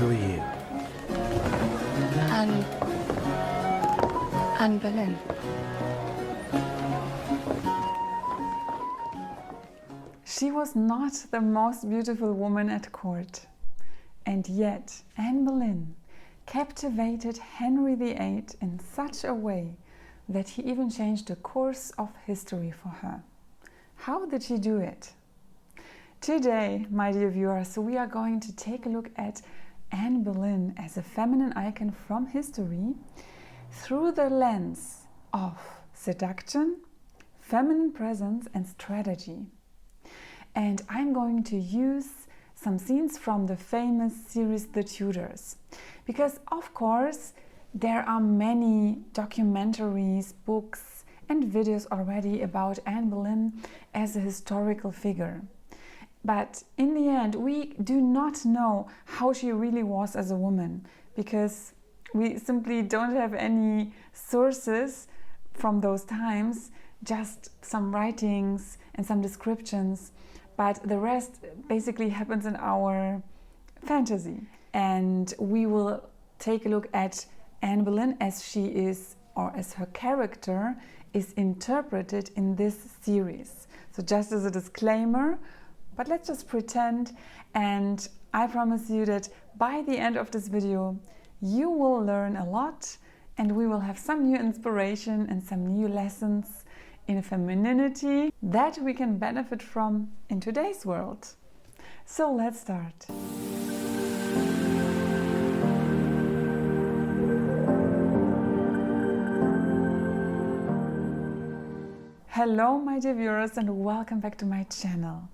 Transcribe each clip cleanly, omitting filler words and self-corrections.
Who are you? Anne Boleyn. She was not the most beautiful woman at court, and yet Anne Boleyn captivated Henry VIII in such a way that he even changed the course of history for her. How did she do it? Today, my dear viewers, we are going to take a look at Anne Boleyn as a feminine icon from history through the lens of seduction, feminine presence and strategy. And I'm going to use some scenes from the famous series The Tudors, because of course there are many documentaries, books and videos already about Anne Boleyn as a historical figure. But in the end, we do not know how she really was as a woman, because we simply don't have any sources from those times, just some writings and some descriptions. But the rest basically happens in our fantasy. And we will take a look at Anne Boleyn as she is, or as her character is interpreted in this series. So just as a disclaimer, but let's just pretend, and I promise you that by the end of this video you will learn a lot, and we will have some new inspiration and some new lessons in femininity that we can benefit from in today's world. So let's start. Hello my dear viewers, and welcome back to my channel.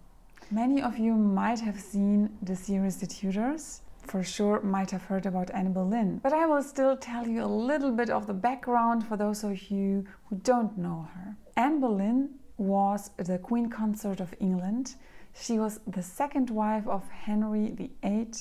Many of you might have seen the series The Tudors, for sure might have heard about Anne Boleyn, but I will still tell you a little bit of the background for those of you who don't know her. Anne Boleyn was the Queen Consort of England. She was the second wife of Henry VIII.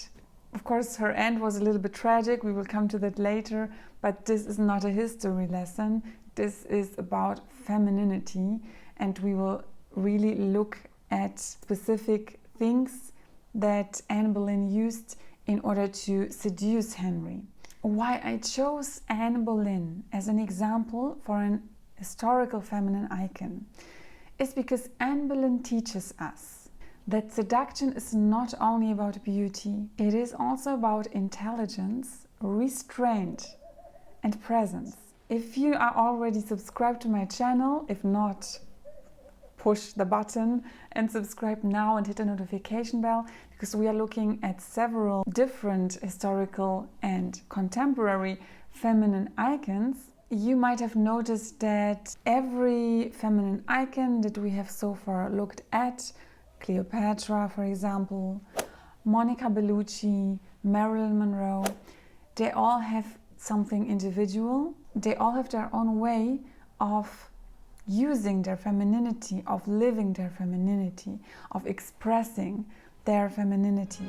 Of course, her end was a little bit tragic, we will come to that later, but this is not a history lesson. This is about femininity, and we will really look at specific things that Anne Boleyn used in order to seduce Henry. Why I chose Anne Boleyn as an example for an historical feminine icon is because Anne Boleyn teaches us that seduction is not only about beauty, it is also about intelligence, restraint and presence. If you are already subscribed to my channel, if not, push the button and subscribe now and hit the notification bell, because we are looking at several different historical and contemporary feminine icons. You might have noticed that every feminine icon that we have so far looked at, Cleopatra for example, Monica Bellucci, Marilyn Monroe, they all have something individual. They all have their own way of using their femininity, of living their femininity, of expressing their femininity.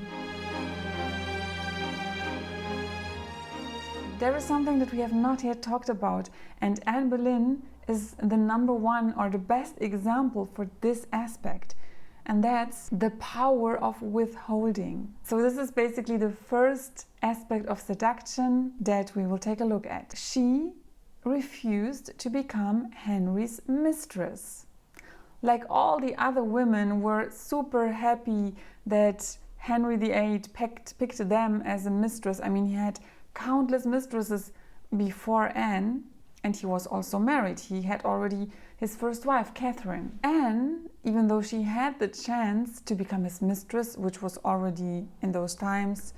There is something that we have not yet talked about, and Anne Boleyn is the number one or the best example for this aspect, and that's the power of withholding. So this is basically the first aspect of seduction that we will take a look at. She refused to become Henry's mistress. Like all the other women were super happy that Henry VIII picked them as a mistress. I mean, he had countless mistresses before Anne, and he was also married. He had already his first wife, Catherine. Anne, even though she had the chance to become his mistress, which was already in those times,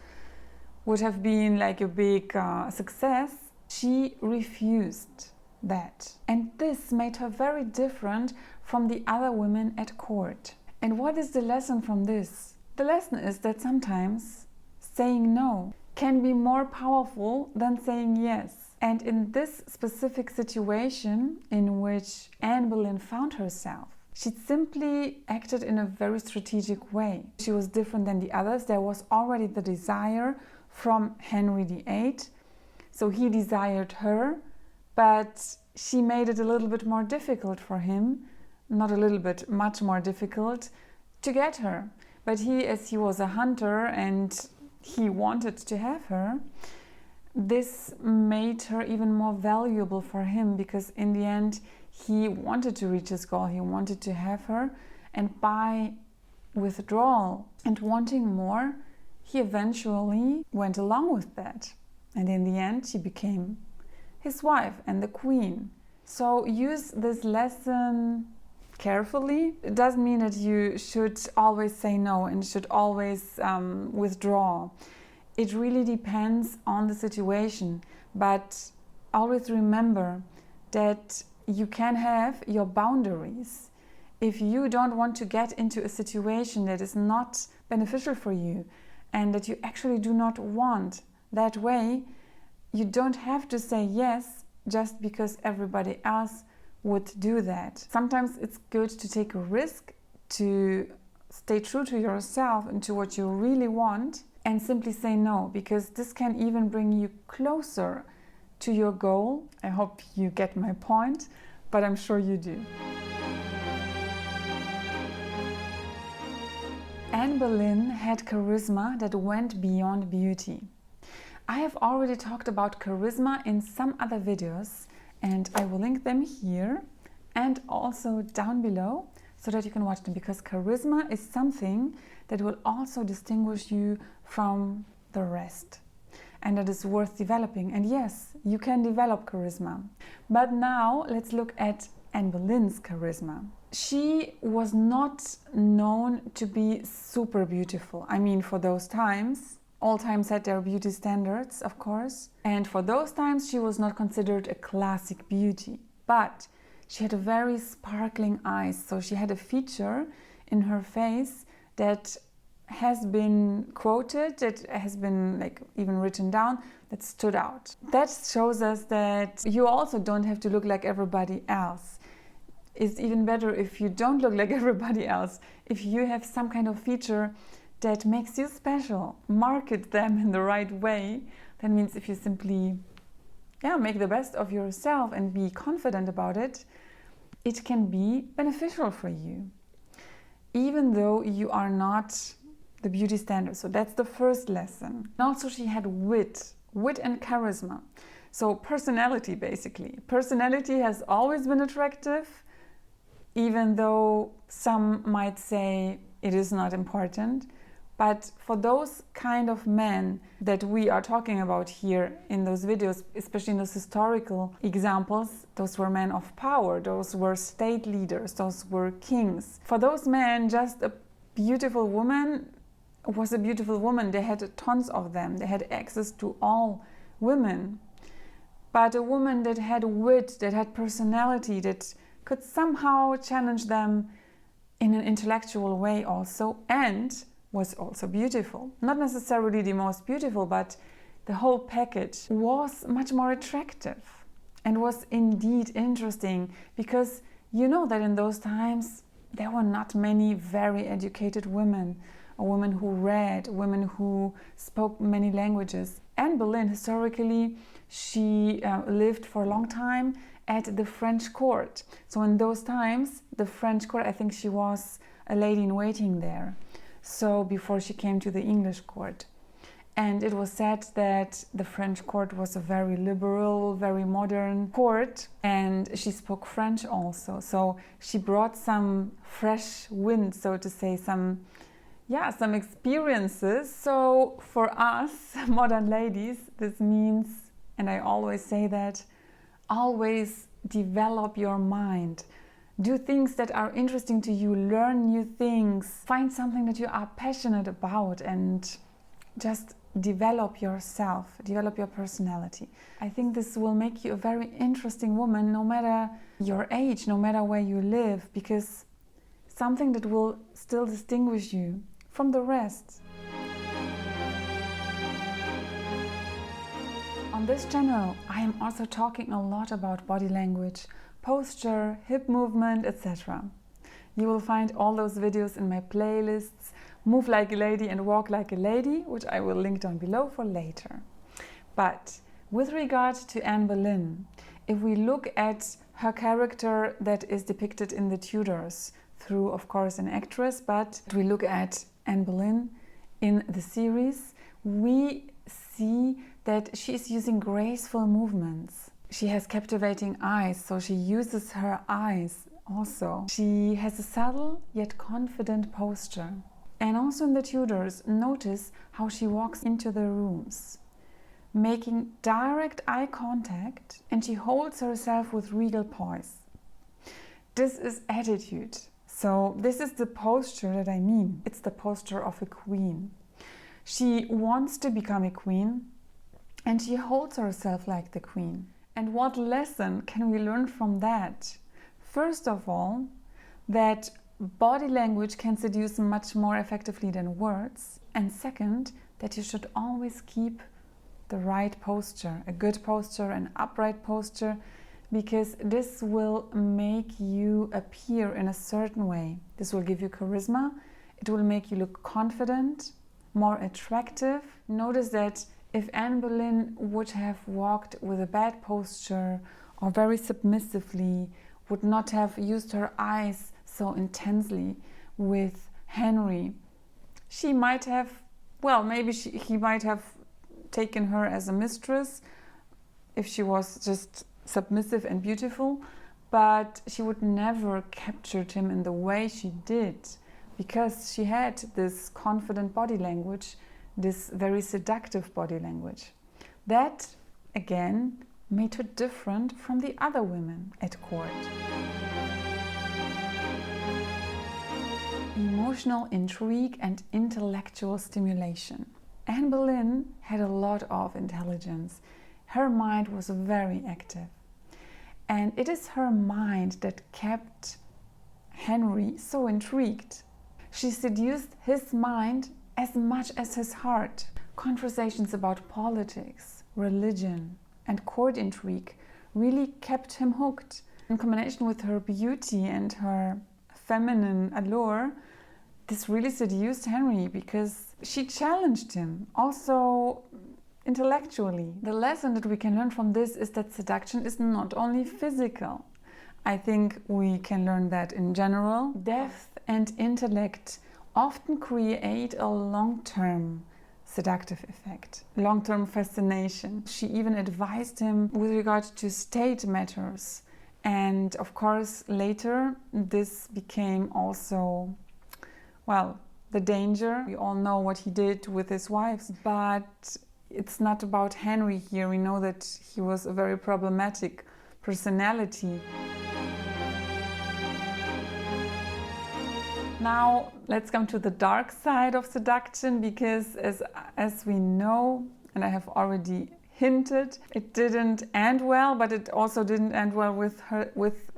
would have been like a big success, she refused that. And this made her very different from the other women at court. And what is the lesson from this? The lesson is that sometimes saying no can be more powerful than saying yes. And in this specific situation in which Anne Boleyn found herself, she simply acted in a very strategic way. She was different than the others. There was already the desire from Henry VIII. So he desired her, but she made it a little bit more difficult for him, not a little bit, much more difficult, to get her. But he, as he was a hunter and he wanted to have her, this made her even more valuable for him, because in the end he wanted to reach his goal, he wanted to have her, and by withdrawal and wanting more, he eventually went along with that, and in the end she became his wife and the queen. So use this lesson carefully. It doesn't mean that you should always say no and should always withdraw. It really depends on the situation, but always remember that you can have your boundaries. If you don't want to get into a situation that is not beneficial for you and that you actually do not want that way, you don't have to say yes just because everybody else would do that. Sometimes it's good to take a risk, to stay true to yourself and to what you really want, and simply say no, because this can even bring you closer to your goal. I hope you get my point, but I'm sure you do. Anne Boleyn had charisma that went beyond beauty. I have already talked about charisma in some other videos, and I will link them here and also down below so that you can watch them, because charisma is something that will also distinguish you from the rest, and that is worth developing. And yes, you can develop charisma. But now let's look at Anne Boleyn's charisma. She was not known to be super beautiful. I mean, for those times, all times had their beauty standards, of course. And for those times, she was not considered a classic beauty. But she had a very sparkling eyes. So she had a feature in her face that has been quoted, that has been like even written down, that stood out. That shows us that you also don't have to look like everybody else. It's even better if you don't look like everybody else. If you have some kind of feature that makes you special, market them in the right way. That means if you simply make the best of yourself and be confident about it, it can be beneficial for you, even though you are not the beauty standard. So that's the first lesson. And also she had wit and charisma. So personality, basically. Personality has always been attractive, even though some might say it is not important. But for those kind of men that we are talking about here in those videos, especially in those historical examples, those were men of power, those were state leaders, those were kings. For those men, just a beautiful woman was a beautiful woman. They had tons of them. They had access to all women. But a woman that had wit, that had personality, that could somehow challenge them in an intellectual way also, and was also beautiful. Not necessarily the most beautiful, but the whole package was much more attractive and was indeed interesting, because you know that in those times there were not many very educated women, or women who read, women who spoke many languages. Anne Boleyn, historically, she lived for a long time at the French court. So in those times, the French court, I think she was a lady in waiting there. So before she came to the English court. And it was said that the French court was a very liberal, very modern court, and she spoke French also. So she brought some fresh wind, so to say, some experiences. So for us modern ladies, this means, and I always say that, always develop your mind. Do things that are interesting to you, learn new things, find something that you are passionate about, and just develop yourself, develop your personality. I think this will make you a very interesting woman, no matter your age, no matter where you live, because something that will still distinguish you from the rest. On this channel, I am also talking a lot about body language, posture, hip movement, etc. You will find all those videos in my playlists, Move Like a Lady and Walk Like a Lady, which I will link down below for later. But with regard to Anne Boleyn, if we look at her character that is depicted in the Tudors, through, of course, an actress, but we look at Anne Boleyn in the series, we see that she is using graceful movements. She has captivating eyes, so she uses her eyes also. She has a subtle yet confident posture. And also in the Tudors, notice how she walks into the rooms, making direct eye contact, and she holds herself with regal poise. This is attitude. So this is the posture that I mean. It's the posture of a queen. She wants to become a queen, and she holds herself like the queen. And what lesson can we learn from that? First of all, that body language can seduce much more effectively than words. And second, that you should always keep the right posture, a good posture, an upright posture, because this will make you appear in a certain way. This will give you charisma. It will make you look confident, more attractive. Notice that if Anne Boleyn would have walked with a bad posture or very submissively, would not have used her eyes so intensely with Henry, she might have, well, maybe he might have taken her as a mistress if she was just submissive and beautiful, but she would never captured him in the way she did, because she had this confident body language, this very seductive body language. That, again, made her different from the other women at court. Emotional intrigue and intellectual stimulation. Anne Boleyn had a lot of intelligence. Her mind was very active. And it is her mind that kept Henry so intrigued. She seduced his mind as much as his heart. Conversations about politics, religion, and court intrigue really kept him hooked. In combination with her beauty and her feminine allure, this really seduced Henry because she challenged him, also intellectually. The lesson that we can learn from this is that seduction is not only physical. I think we can learn that in general. Depth and intellect often create a long-term seductive effect, long-term fascination. She even advised him with regard to state matters. And of course, later, this became also, well, the danger. We all know what he did with his wives, but it's not about Henry here. We know that he was a very problematic personality. Now, let's come to the dark side of seduction, because as we know, and I have already hinted, it didn't end well, but it also didn't end well with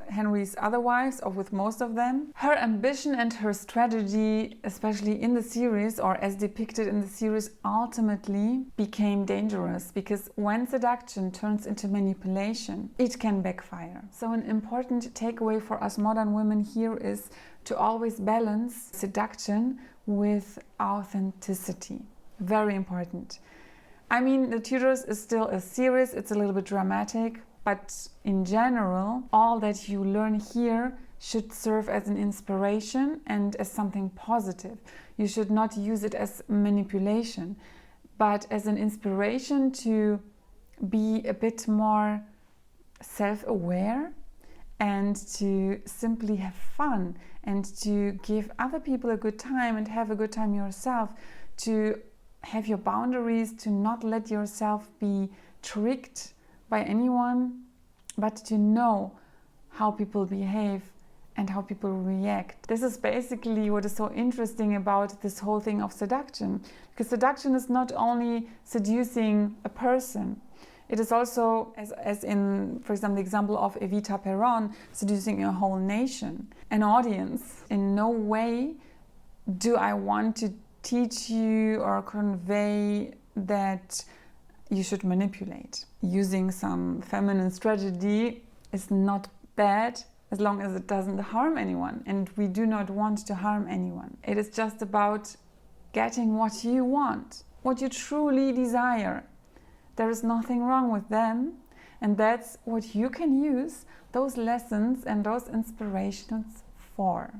Henry's other wives, or with most of them. Her ambition and her strategy, especially in the series, or as depicted in the series, ultimately became dangerous, because when seduction turns into manipulation, it can backfire. So an important takeaway for us modern women here is to always balance seduction with authenticity. Very important. I mean, the Tudors is still a series, it's a little bit dramatic, but in general, all that you learn here should serve as an inspiration and as something positive. You should not use it as manipulation, but as an inspiration to be a bit more self-aware and to simply have fun and to give other people a good time and have a good time yourself, to have your boundaries, to not let yourself be tricked by anyone, but to know how people behave and how people react. This is basically what is so interesting about this whole thing of seduction, because seduction is not only seducing a person, it is also, as in, for example, the example of Evita Peron, seducing a whole nation, an audience. In no way do I want to teach you or convey that you should manipulate. Using some feminine strategy is not bad as long as it doesn't harm anyone, and we do not want to harm anyone. It is just about getting what you want, what you truly desire. There is nothing wrong with them, and that's what you can use those lessons and those inspirations for.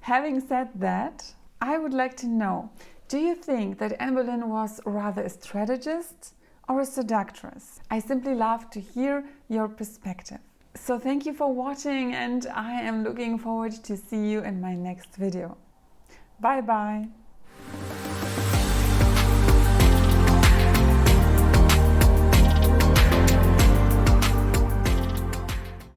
Having said that, I would like to know, Do you think that Anne Boleyn was rather a strategist or a seductress? I simply love to hear your perspective. So thank you for watching, and I am looking forward to see you in my next video. Bye bye!